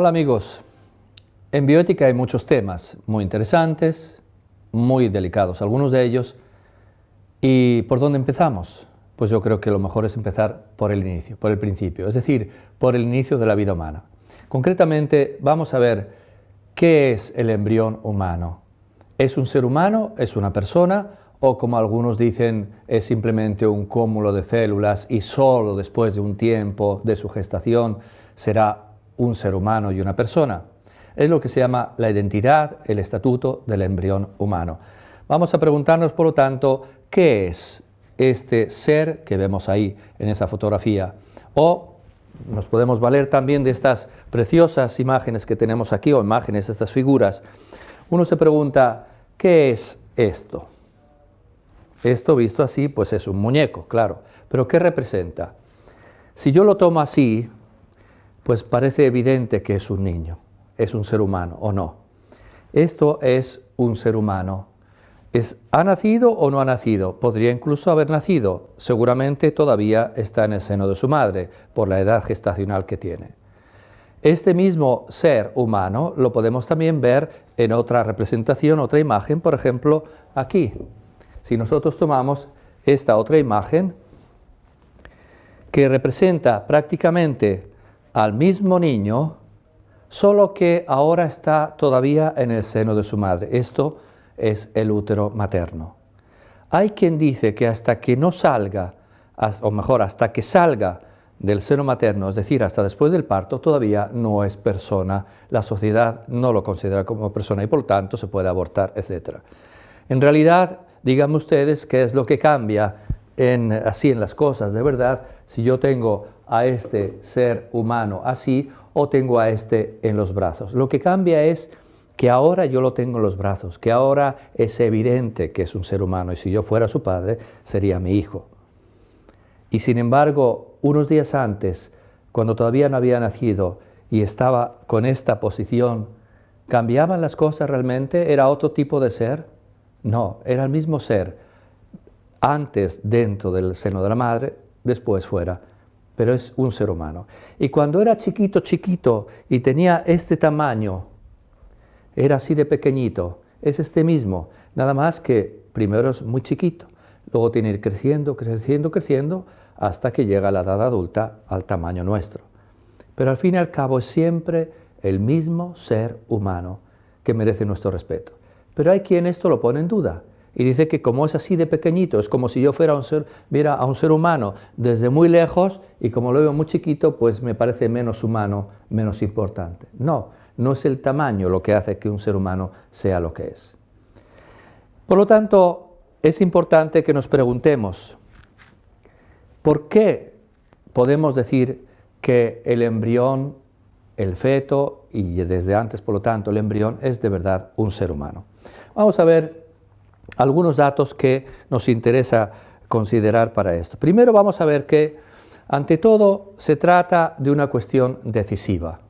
Hola amigos, en bioética hay muchos temas muy interesantes, muy delicados, algunos de ellos. ¿Y por dónde empezamos? Pues yo creo que lo mejor es empezar por el inicio, por el principio, es decir, por el inicio de la vida humana. Concretamente vamos a ver qué es el embrión humano. ¿Es un ser humano? ¿Es una persona? ¿O como algunos dicen, es simplemente un cúmulo de células y solo después de un tiempo de su gestación será un ser humano y una persona? Es lo que se llama la identidad, el estatuto del embrión humano. Vamos a preguntarnos, por lo tanto, ¿qué es este ser que vemos ahí en esa fotografía? O nos podemos valer también de estas preciosas imágenes que tenemos aquí, o imágenes, estas figuras. Uno se pregunta, ¿qué es esto? Esto visto así, pues es un muñeco, claro. ¿Pero qué representa? Si yo lo tomo así, pues parece evidente que es un niño, es un ser humano, ¿o no? Esto es un ser humano. ¿Ha nacido o no ha nacido? Podría incluso haber nacido. Seguramente todavía está en el seno de su madre, por la edad gestacional que tiene. Este mismo ser humano lo podemos también ver en otra representación, otra imagen, por ejemplo, aquí. Si nosotros tomamos esta otra imagen, que representa prácticamente al mismo niño, solo que ahora está todavía en el seno de su madre. Esto es el útero materno. Hay quien dice que hasta que no salga, o mejor, hasta que salga del seno materno, es decir, hasta después del parto, todavía no es persona. La sociedad no lo considera como persona y por lo tanto se puede abortar, etc. En realidad, díganme ustedes qué es lo que cambia así en las cosas de verdad, si yo tengo a este ser humano así o tengo a este en los brazos. Lo que cambia es que ahora yo lo tengo en los brazos, que ahora es evidente que es un ser humano y si yo fuera su padre sería mi hijo. Y sin embargo, unos días antes, cuando todavía no había nacido y estaba con esta posición, ¿cambiaban las cosas realmente? ¿Era otro tipo de ser? No, era el mismo ser, antes dentro del seno de la madre, después fuera, pero es un ser humano. Y cuando era chiquito, chiquito, y tenía este tamaño, era así de pequeñito, es este mismo, nada más que primero es muy chiquito, luego tiene que ir creciendo, creciendo, creciendo, hasta que llega a la edad adulta al tamaño nuestro. Pero al fin y al cabo es siempre el mismo ser humano que merece nuestro respeto. Pero hay quien esto lo pone en duda y dice que como es así de pequeñito, es como si yo viera a un ser humano desde muy lejos y como lo veo muy chiquito, pues me parece menos humano, menos importante. No, no es el tamaño lo que hace que un ser humano sea lo que es. Por lo tanto, es importante que nos preguntemos, ¿por qué podemos decir que el embrión, el feto y desde antes, por lo tanto, el embrión es de verdad un ser humano? Vamos a ver algunos datos que nos interesa considerar para esto. Primero vamos a ver que, ante todo, se trata de una cuestión decisiva.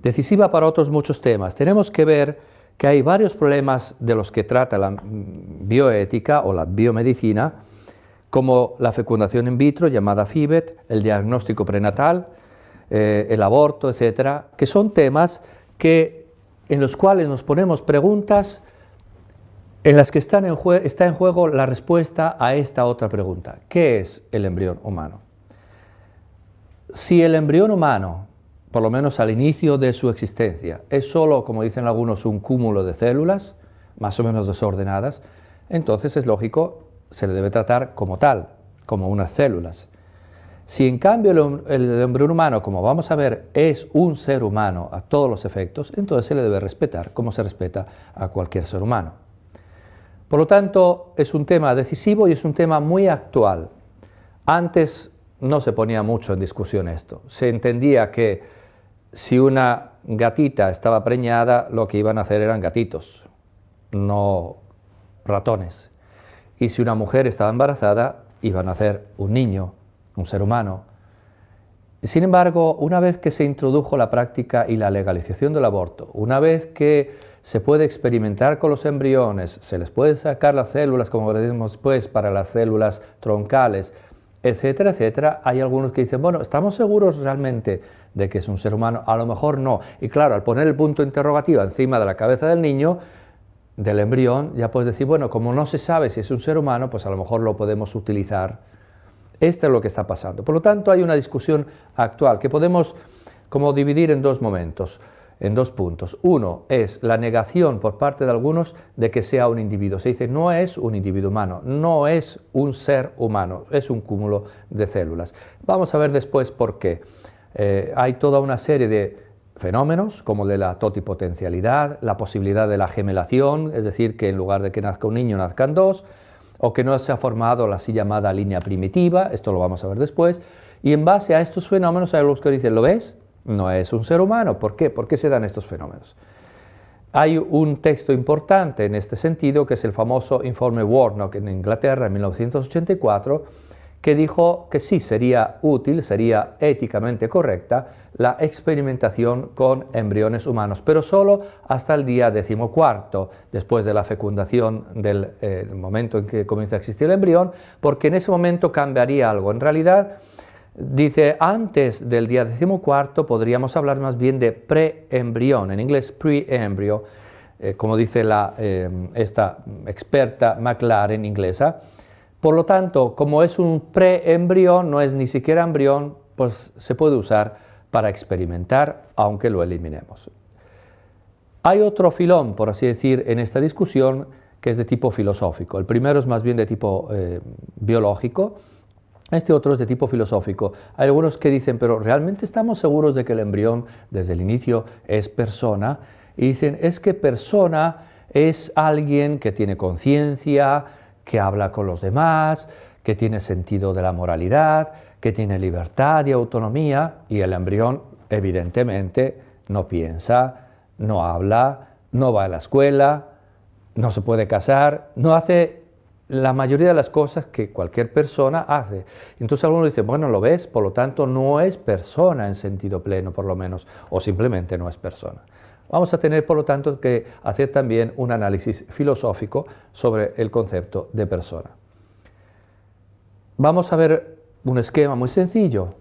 Decisiva para otros muchos temas. Tenemos que ver que hay varios problemas de los que trata la bioética o la biomedicina, como la fecundación in vitro, llamada FIVET, el diagnóstico prenatal, el aborto, etcétera, que son temas en los cuales nos ponemos preguntas en las que está en juego la respuesta a esta otra pregunta. ¿Qué es el embrión humano? Si el embrión humano, por lo menos al inicio de su existencia, es solo, como dicen algunos, un cúmulo de células, más o menos desordenadas, entonces es lógico, se le debe tratar como tal, como unas células. Si en cambio el embrión humano, como vamos a ver, es un ser humano a todos los efectos, entonces se le debe respetar como se respeta a cualquier ser humano. Por lo tanto, es un tema decisivo y es un tema muy actual. Antes no se ponía mucho en discusión esto. Se entendía que si una gatita estaba preñada, lo que iban a hacer eran gatitos, no ratones. Y si una mujer estaba embarazada, iban a hacer un niño, un ser humano. Sin embargo, una vez que se introdujo la práctica y la legalización del aborto, una vez que se puede experimentar con los embriones, se les puede sacar las células, como veremos después, para las células troncales, etcétera, etcétera. Hay algunos que dicen, bueno, ¿estamos seguros realmente de que es un ser humano? A lo mejor no. Y claro, al poner el punto interrogativo encima de la cabeza del niño, del embrión, ya puedes decir, bueno, como no se sabe si es un ser humano, pues a lo mejor lo podemos utilizar. Esto es lo que está pasando. Por lo tanto, hay una discusión actual que podemos como dividir en dos momentos, en dos puntos. Uno es la negación por parte de algunos de que sea un individuo. Se dice, no es un individuo humano, no es un ser humano, es un cúmulo de células. Vamos a ver después por qué. Hay toda una serie de fenómenos, como el de la totipotencialidad, la posibilidad de la gemelación, es decir, que en lugar de que nazca un niño, nazcan dos, o que no se ha formado la así llamada línea primitiva, esto lo vamos a ver después, y en base a estos fenómenos hay los que dicen, ¿lo ves? No es un ser humano. ¿Por qué? ¿Por qué se dan estos fenómenos? Hay un texto importante en este sentido, que es el famoso informe Warnock en Inglaterra en 1984, que dijo que sí sería útil, sería éticamente correcta la experimentación con embriones humanos, pero solo hasta el día 14, después de la fecundación del momento en que comienza a existir el embrión, porque en ese momento cambiaría algo. En realidad, dice, antes del día 14 podríamos hablar más bien de preembrión, en inglés pre-embryo, como dice esta experta McLaren inglesa. Por lo tanto, como es un preembrión, no es ni siquiera embrión, pues se puede usar para experimentar, aunque lo eliminemos. Hay otro filón, por así decir, en esta discusión, que es de tipo filosófico. El primero es más bien de tipo biológico, este otro es de tipo filosófico. Hay algunos que dicen, pero ¿realmente estamos seguros de que el embrión desde el inicio es persona? Y dicen, es que persona es alguien que tiene conciencia, que habla con los demás, que tiene sentido de la moralidad, que tiene libertad y autonomía, y el embrión evidentemente no piensa, no habla, no va a la escuela, no se puede casar, no hace la mayoría de las cosas que cualquier persona hace. Entonces algunos dicen, bueno, ¿lo ves? Por lo tanto no es persona en sentido pleno, por lo menos, o simplemente no es persona. Vamos a tener, por lo tanto, que hacer también un análisis filosófico sobre el concepto de persona. Vamos a ver un esquema muy sencillo.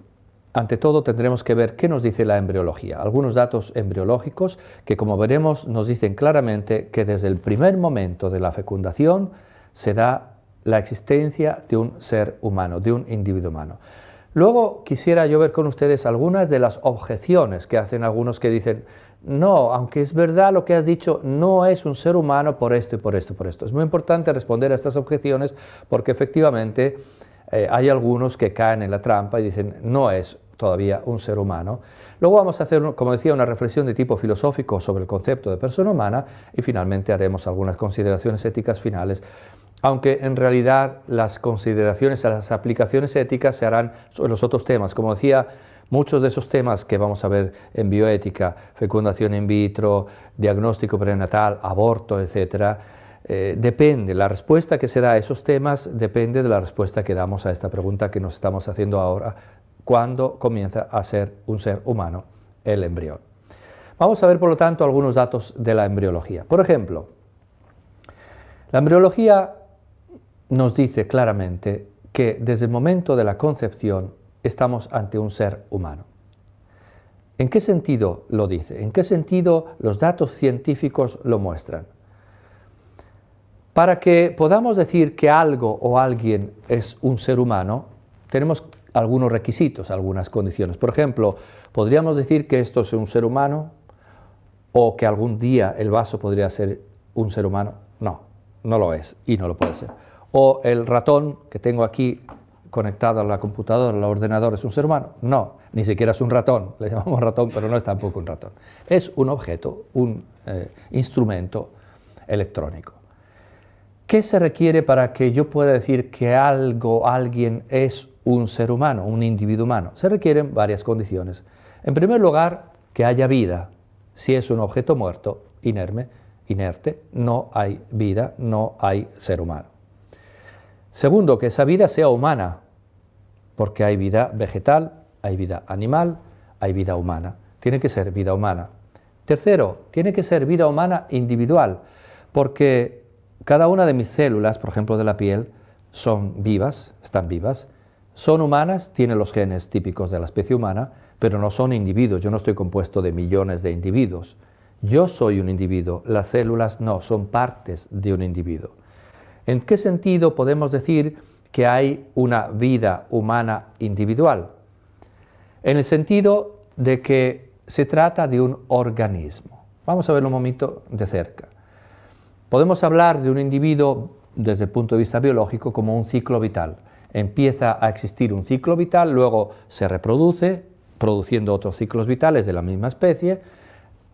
Ante todo tendremos que ver qué nos dice la embriología. Algunos datos embriológicos que, como veremos, nos dicen claramente que desde el primer momento de la fecundación se da la existencia de un ser humano, de un individuo humano. Luego quisiera yo ver con ustedes algunas de las objeciones que hacen algunos que dicen, no, aunque es verdad lo que has dicho, no es un ser humano por esto y por esto y por esto. Es muy importante responder a estas objeciones porque efectivamente hay algunos que caen en la trampa y dicen, no es todavía un ser humano. Luego vamos a hacer, como decía, una reflexión de tipo filosófico sobre el concepto de persona humana y finalmente haremos algunas consideraciones éticas finales, aunque en realidad las consideraciones, las aplicaciones éticas se harán sobre los otros temas. Como decía, muchos de esos temas que vamos a ver en bioética, fecundación in vitro, diagnóstico prenatal, aborto, etcétera, depende, la respuesta que se da a esos temas depende de la respuesta que damos a esta pregunta que nos estamos haciendo ahora, ¿cuándo comienza a ser un ser humano el embrión? Vamos a ver, por lo tanto, algunos datos de la embriología. Por ejemplo, la embriología nos dice claramente que desde el momento de la concepción estamos ante un ser humano. ¿En qué sentido lo dice? ¿En qué sentido los datos científicos lo muestran? Para que podamos decir que algo o alguien es un ser humano, tenemos algunos requisitos, algunas condiciones. Por ejemplo, ¿podríamos decir que esto es un ser humano? ¿O que algún día el vaso podría ser un ser humano? No, no lo es y no lo puede ser. ¿O el ratón que tengo aquí conectado a la computadora, al ordenador, es un ser humano? No, ni siquiera es un ratón, le llamamos ratón, pero no es tampoco un ratón. Es un objeto, un instrumento electrónico. ¿Qué se requiere para que yo pueda decir que algo, alguien es un ser humano, un individuo humano? Se requieren varias condiciones. En primer lugar, que haya vida. Si es un objeto muerto, inerte, no hay vida, no hay ser humano. Segundo, que esa vida sea humana, porque hay vida vegetal, hay vida animal, hay vida humana. Tiene que ser vida humana. Tercero, tiene que ser vida humana individual, porque cada una de mis células, por ejemplo de la piel, son vivas, están vivas, Son humanas, tienen los genes típicos de la especie humana, pero no son individuos. Yo no estoy compuesto de millones de individuos. Yo soy un individuo, las células no, son partes de un individuo. ¿En qué sentido podemos decir que hay una vida humana individual? En el sentido de que se trata de un organismo. Vamos a verlo un momento de cerca. Podemos hablar de un individuo desde el punto de vista biológico como un ciclo vital. Empieza a existir un ciclo vital, luego se reproduce, produciendo otros ciclos vitales de la misma especie.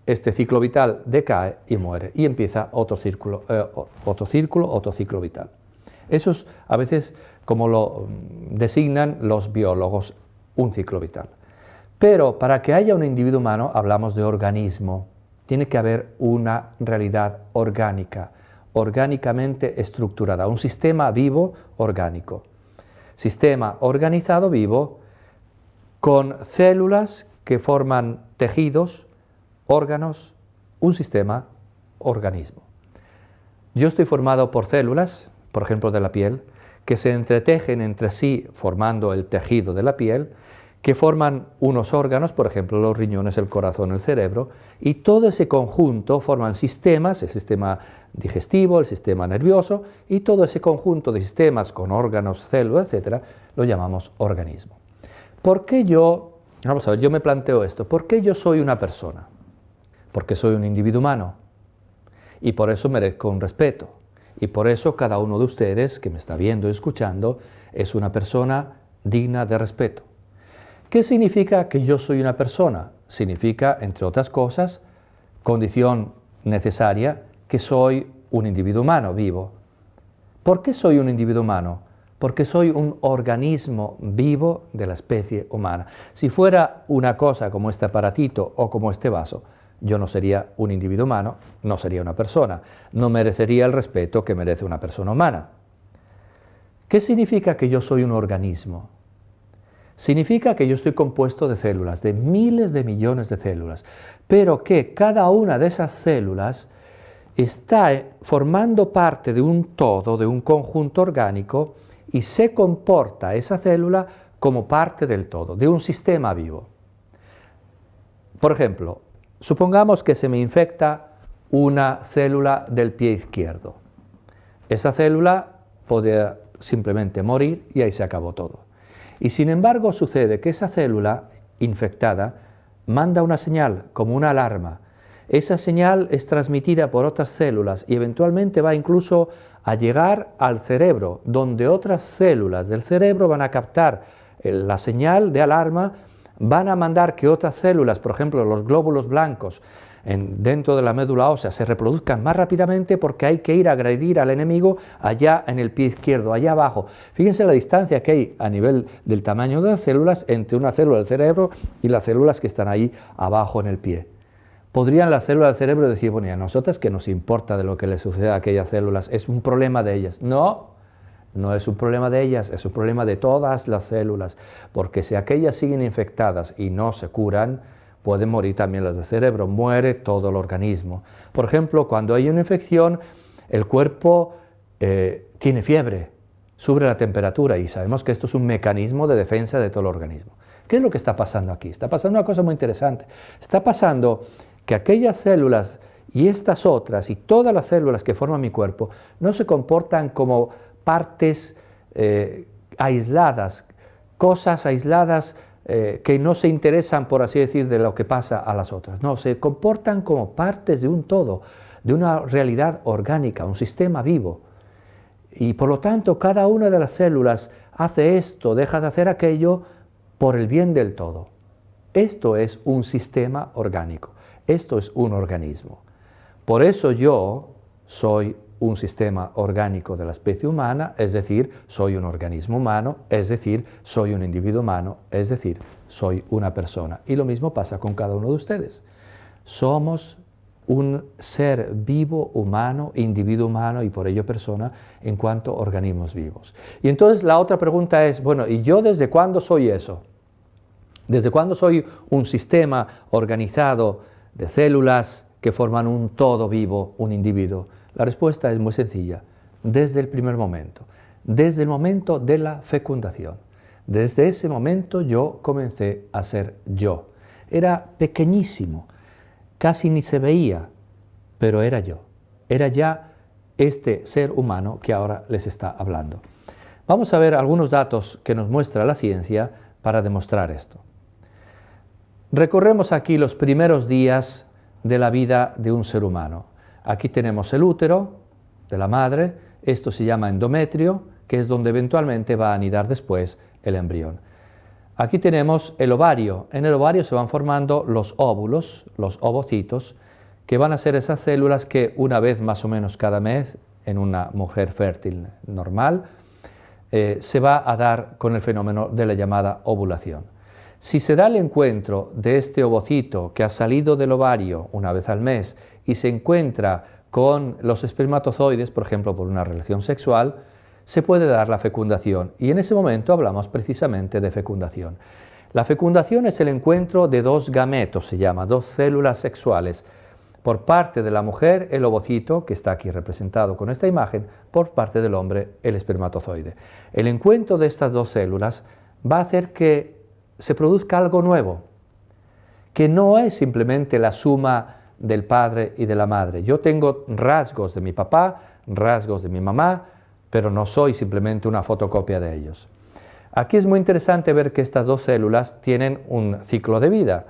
Este ciclo vital decae y muere, y empieza otro ciclo vital. Eso es a veces como lo designan los biólogos, un ciclo vital. Pero para que haya un individuo humano hablamos de organismo. Tiene que haber una realidad orgánica, orgánicamente estructurada, un sistema vivo orgánico. Sistema organizado vivo con células que forman tejidos, órganos, un sistema organismo. Yo estoy formado por células, por ejemplo de la piel, que se entretejen entre sí formando el tejido de la piel, que forman unos órganos, por ejemplo los riñones, el corazón, el cerebro, y todo ese conjunto forman sistemas, el sistema digestivo, el sistema nervioso, y todo ese conjunto de sistemas con órganos, células, etc., lo llamamos organismo. ¿Por qué yo, vamos a ver, yo me planteo esto, ¿por qué yo soy una persona? Porque soy un individuo humano, y por eso merezco un respeto, y por eso cada uno de ustedes que me está viendo y escuchando es una persona digna de respeto. ¿Qué significa que yo soy una persona? Significa, entre otras cosas, condición necesaria, que soy un individuo humano vivo. ¿Por qué soy un individuo humano? Porque soy un organismo vivo de la especie humana. Si fuera una cosa como este aparatito o como este vaso, yo no sería un individuo humano, no sería una persona, no merecería el respeto que merece una persona humana. ¿Qué significa que yo soy un organismo? Significa que yo estoy compuesto de células, de miles de millones de células, pero que cada una de esas células está formando parte de un todo, de un conjunto orgánico, y se comporta esa célula como parte del todo, de un sistema vivo. Por ejemplo, supongamos que se me infecta una célula del pie izquierdo. Esa célula podría simplemente morir y ahí se acabó todo. Y sin embargo sucede que esa célula infectada manda una señal, como una alarma. Esa señal es transmitida por otras células y eventualmente va incluso a llegar al cerebro, donde otras células del cerebro van a captar la señal de alarma, van a mandar que otras células, por ejemplo los glóbulos blancos, dentro de la médula ósea se reproduzcan más rápidamente porque hay que ir a agredir al enemigo allá en el pie izquierdo, allá abajo. Fíjense la distancia que hay a nivel del tamaño de las células entre una célula del cerebro y las células que están ahí abajo en el pie. ¿Podrían las células del cerebro decir, bueno, y a nosotras qué nos importa de lo que les sucede a aquellas células? ¿Es un problema de ellas? No, no es un problema de ellas, es un problema de todas las células, porque si aquellas siguen infectadas y no se curan, pueden morir también las del cerebro, muere todo el organismo. Por ejemplo, cuando hay una infección, el cuerpo tiene fiebre, sube la temperatura y sabemos que esto es un mecanismo de defensa de todo el organismo. ¿Qué es lo que está pasando aquí? Está pasando una cosa muy interesante. Está pasando que aquellas células y estas otras y todas las células que forman mi cuerpo no se comportan como partes aisladas, cosas aisladas que no se interesan, por así decir, de lo que pasa a las otras. No, se comportan como partes de un todo, de una realidad orgánica, un sistema vivo. Y por lo tanto, cada una de las células hace esto, deja de hacer aquello por el bien del todo. Esto es un sistema orgánico, esto es un organismo. Por eso yo soy un sistema orgánico de la especie humana, es decir, soy un organismo humano, es decir, soy un individuo humano, es decir, soy una persona. Y lo mismo pasa con cada uno de ustedes. Somos un ser vivo, humano, individuo humano y por ello persona en cuanto a organismos vivos. Y entonces la otra pregunta es, bueno, ¿y yo desde cuándo soy eso? ¿Desde cuándo soy un sistema organizado de células que forman un todo vivo, un individuo? La respuesta es muy sencilla, desde el primer momento, desde el momento de la fecundación. Desde ese momento yo comencé a ser yo. Era pequeñísimo, casi ni se veía, pero era yo. Era ya este ser humano que ahora les está hablando. Vamos a ver algunos datos que nos muestra la ciencia para demostrar esto. Recorremos aquí los primeros días de la vida de un ser humano. Aquí tenemos el útero de la madre, esto se llama endometrio, que es donde eventualmente va a anidar después el embrión. Aquí tenemos el ovario. En el ovario se van formando los óvulos, los ovocitos, que van a ser esas células que una vez más o menos cada mes, en una mujer fértil normal, se va a dar con el fenómeno de la llamada ovulación. Si se da el encuentro de este ovocito que ha salido del ovario una vez al mes y se encuentra con los espermatozoides, por ejemplo, por una relación sexual, se puede dar la fecundación. Y en ese momento hablamos precisamente de fecundación. La fecundación es el encuentro de dos gametos, se llama, dos células sexuales. Por parte de la mujer, el ovocito, que está aquí representado con esta imagen, por parte del hombre, el espermatozoide. El encuentro de estas dos células va a hacer que se produzca algo nuevo, que no es simplemente la suma del padre y de la madre. Yo tengo rasgos de mi papá, rasgos de mi mamá, pero no soy simplemente una fotocopia de ellos. Aquí es muy interesante ver que estas dos células tienen un ciclo de vida.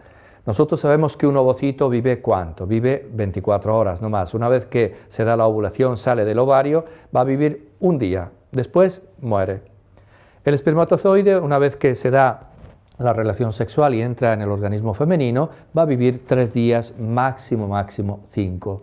Nosotros sabemos que un ovocito vive ¿cuánto? Vive 24 horas, no más. Una vez que se da la ovulación, sale del ovario, va a vivir un día, después muere. El espermatozoide, una vez que se da la relación sexual y entra en el organismo femenino, va a vivir 3 días, máximo 5.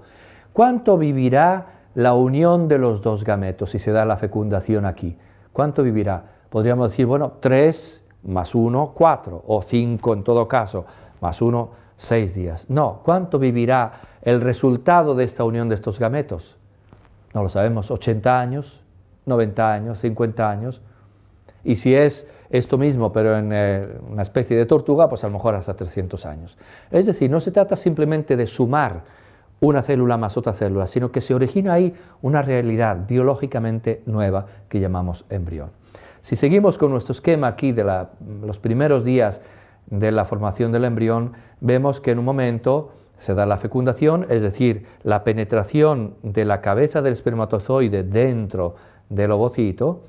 ¿Cuánto vivirá la unión de los dos gametos si se da la fecundación aquí? ¿Cuánto vivirá? Podríamos decir, bueno, 3 más 1, 4, o 5 en todo caso, más 1, 6 días. No, ¿cuánto vivirá el resultado de esta unión de estos gametos? No lo sabemos, 80 años, 90 años, 50 años. Y si es esto mismo, pero en una especie de tortuga, pues a lo mejor hasta 300 años. Es decir, no se trata simplemente de sumar una célula más otra célula, sino que se origina ahí una realidad biológicamente nueva que llamamos embrión. Si seguimos con nuestro esquema aquí de los primeros días de la formación del embrión, vemos que en un momento se da la fecundación, es decir, la penetración de la cabeza del espermatozoide dentro del ovocito,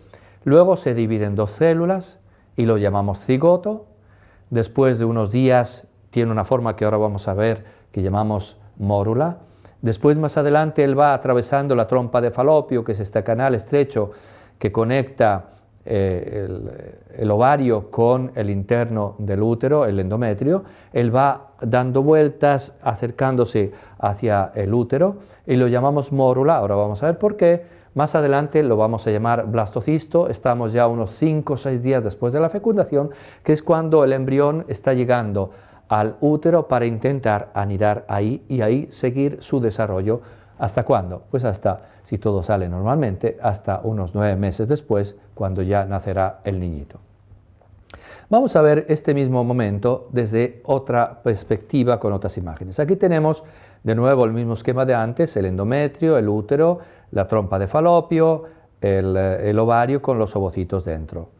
luego se divide en dos células y lo llamamos cigoto. Después de unos días tiene una forma que ahora vamos a ver que llamamos mórula. Después, más adelante, él va atravesando la trompa de Falopio, que es este canal estrecho que conecta el ovario con el interno del útero, el endometrio. Él va dando vueltas, acercándose hacia el útero y lo llamamos mórula. Ahora vamos a ver por qué. Más adelante lo vamos a llamar blastocisto. Estamos ya unos 5 o 6 días después de la fecundación, que es cuando el embrión está llegando al útero para intentar anidar ahí y ahí seguir su desarrollo. ¿Hasta cuándo? Pues hasta, si todo sale normalmente, hasta unos 9 meses después, cuando ya nacerá el niñito. Vamos a ver este mismo momento desde otra perspectiva con otras imágenes. Aquí tenemos de nuevo el mismo esquema de antes, el endometrio, el útero, la trompa de Falopio, el ovario con los ovocitos dentro.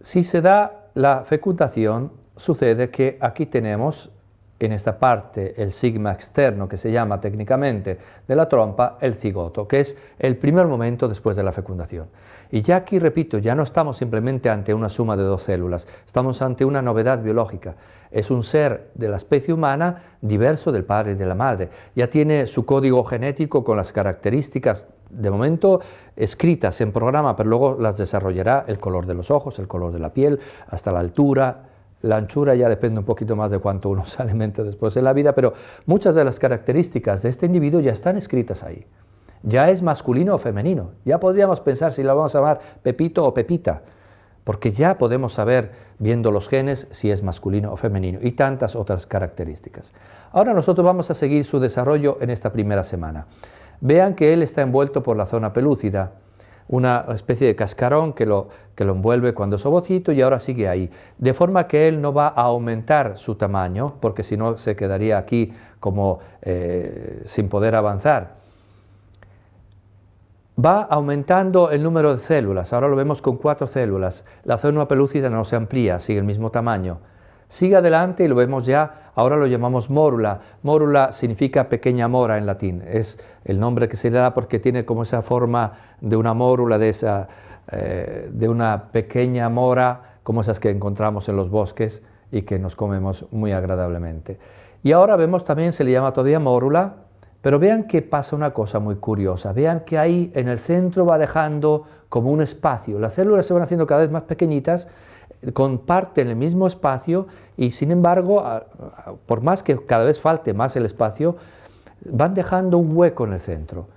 Si se da la fecundación, sucede que aquí tenemos en esta parte el sigma externo, que se llama técnicamente de la trompa, el cigoto, que es el primer momento después de la fecundación. Y ya aquí, repito, ya no estamos simplemente ante una suma de dos células, estamos ante una novedad biológica. Es un ser de la especie humana diverso del padre y de la madre. Ya tiene su código genético con las características, de momento escritas en programa, pero luego las desarrollará: el color de los ojos, el color de la piel, hasta la altura. La anchura ya depende un poquito más de cuánto uno se alimente después en la vida, pero muchas de las características de este individuo ya están escritas ahí. Ya es masculino o femenino. Ya podríamos pensar si lo vamos a llamar Pepito o Pepita, porque ya podemos saber, viendo los genes, si es masculino o femenino y tantas otras características. Ahora nosotros vamos a seguir su desarrollo en esta primera semana. Vean que él está envuelto por la zona pelúcida, una especie de cascarón que lo envuelve cuando es ovocito y ahora sigue ahí. De forma que él no va a aumentar su tamaño, porque si no se quedaría aquí como sin poder avanzar. va aumentando el número de células. Ahora lo vemos con 4 células. La célula pelúcida no se amplía, sigue el mismo tamaño. Sigue adelante y lo vemos ya, ahora lo llamamos mórula. Mórula significa pequeña mora en latín. Es el nombre que se le da porque tiene como esa forma de una mórula, de una pequeña mora, como esas que encontramos en los bosques y que nos comemos muy agradablemente. Y ahora vemos también, se le llama todavía mórula, pero vean que pasa una cosa muy curiosa. Vean que ahí en el centro va dejando como un espacio. Las células se van haciendo cada vez más pequeñitas, comparten el mismo espacio y sin embargo, por más que cada vez falte más el espacio, van dejando un hueco en el centro.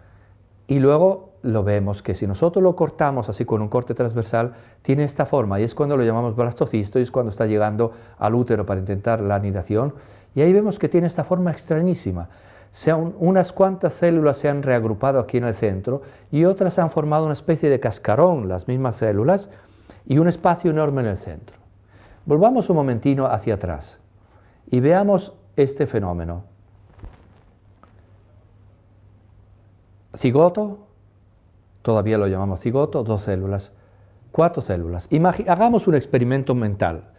Y luego lo vemos que si nosotros lo cortamos así con un corte transversal, tiene esta forma y es cuando lo llamamos blastocisto y es cuando está llegando al útero para intentar la anidación. Y ahí vemos que tiene esta forma extrañísima. Unas cuantas células se han reagrupado aquí en el centro y otras han formado una especie de cascarón, las mismas células, y un espacio enorme en el centro. Volvamos un momentino hacia atrás y veamos este fenómeno. Cigoto, todavía lo llamamos cigoto, 2 células, 4 células. Hagamos un experimento mental.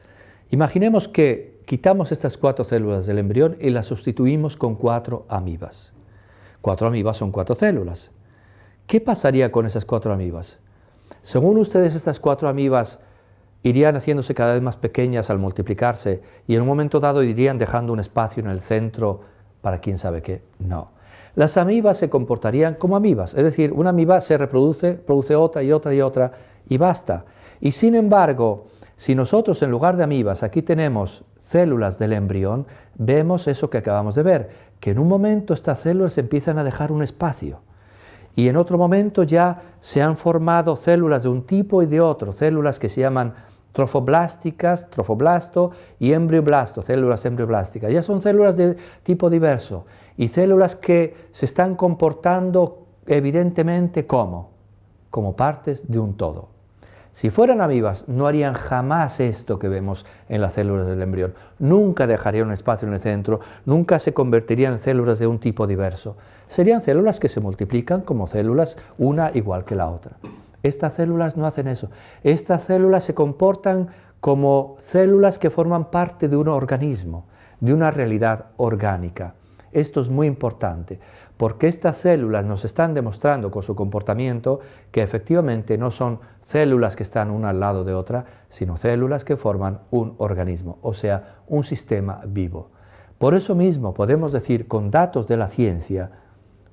Imaginemos que quitamos estas 4 células del embrión y las sustituimos con 4 amibas. 4 amibas son 4 células. ¿Qué pasaría con esas 4 amibas? Según ustedes, estas 4 amibas irían haciéndose cada vez más pequeñas al multiplicarse y en un momento dado irían dejando un espacio en el centro para quién sabe qué. No. Las amibas se comportarían como amibas, es decir, una amiba se reproduce, produce otra y otra y otra y basta. Y sin embargo, si nosotros en lugar de amibas aquí tenemos células del embrión, vemos eso que acabamos de ver, que en un momento estas células empiezan a dejar un espacio y en otro momento ya se han formado células de un tipo y de otro, células que se llaman trofoblásticas, trofoblasto y embrioblasto, células embrioblásticas. Ya son células de tipo diverso y células que se están comportando evidentemente como partes de un todo. Si fueran amibas, no harían jamás esto que vemos en las células del embrión. Nunca dejarían un espacio en el centro, nunca se convertirían en células de un tipo diverso. Serían células que se multiplican como células, una igual que la otra. Estas células no hacen eso. Estas células se comportan como células que forman parte de un organismo, de una realidad orgánica. Esto es muy importante, porque estas células nos están demostrando con su comportamiento que efectivamente no son células que están una al lado de otra, sino células que forman un organismo, o sea, un sistema vivo. Por eso mismo podemos decir con datos de la ciencia,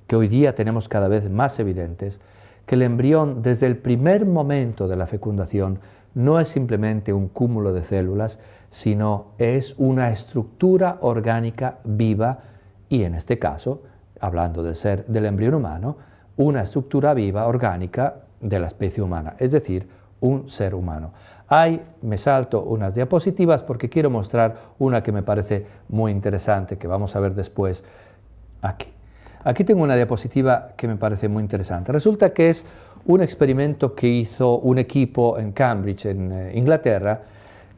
que hoy día tenemos cada vez más evidentes, que el embrión desde el primer momento de la fecundación no es simplemente un cúmulo de células, sino es una estructura orgánica viva y en este caso, hablando del embrión humano, una estructura viva orgánica de la especie humana, es decir, un ser humano. Me salto unas diapositivas porque quiero mostrar una que me parece muy interesante, que vamos a ver después aquí. Aquí tengo una diapositiva que me parece muy interesante. Resulta que es un experimento que hizo un equipo en Cambridge, en Inglaterra,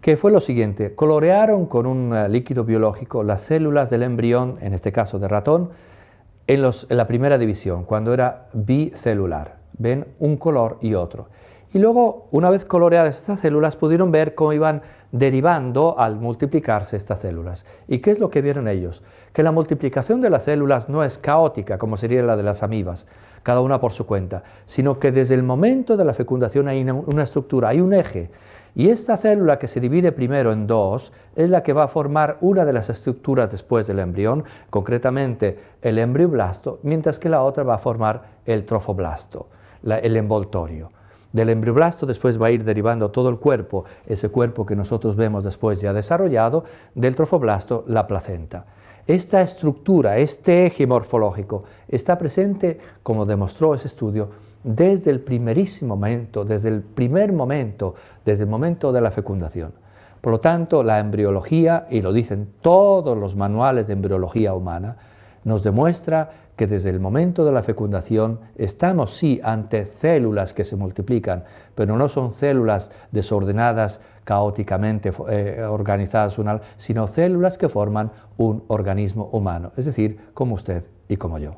que fue lo siguiente: colorearon con un líquido biológico las células del embrión, en este caso de ratón, en la primera división, cuando era bicelular. Ven un color y otro. Y luego, una vez coloreadas estas células, pudieron ver cómo iban derivando al multiplicarse estas células. ¿Y qué es lo que vieron ellos? Que la multiplicación de las células no es caótica, como sería la de las amibas, cada una por su cuenta, sino que desde el momento de la fecundación hay una estructura, hay un eje. Y esta célula que se divide primero en 2 es la que va a formar una de las estructuras después del embrión, concretamente el embrioblasto, mientras que la otra va a formar el trofoblasto, el envoltorio. Del embrioblasto después va a ir derivando todo el cuerpo, ese cuerpo que nosotros vemos después ya desarrollado, del trofoblasto la placenta. Esta estructura, este eje morfológico, está presente, como demostró ese estudio, desde el primerísimo momento, desde el momento de la fecundación. Por lo tanto, la embriología, y lo dicen todos los manuales de embriología humana, nos demuestra que desde el momento de la fecundación estamos sí ante células que se multiplican, pero no son células desordenadas, caóticamente organizadas, sino células que forman un organismo humano, es decir, como usted y como yo.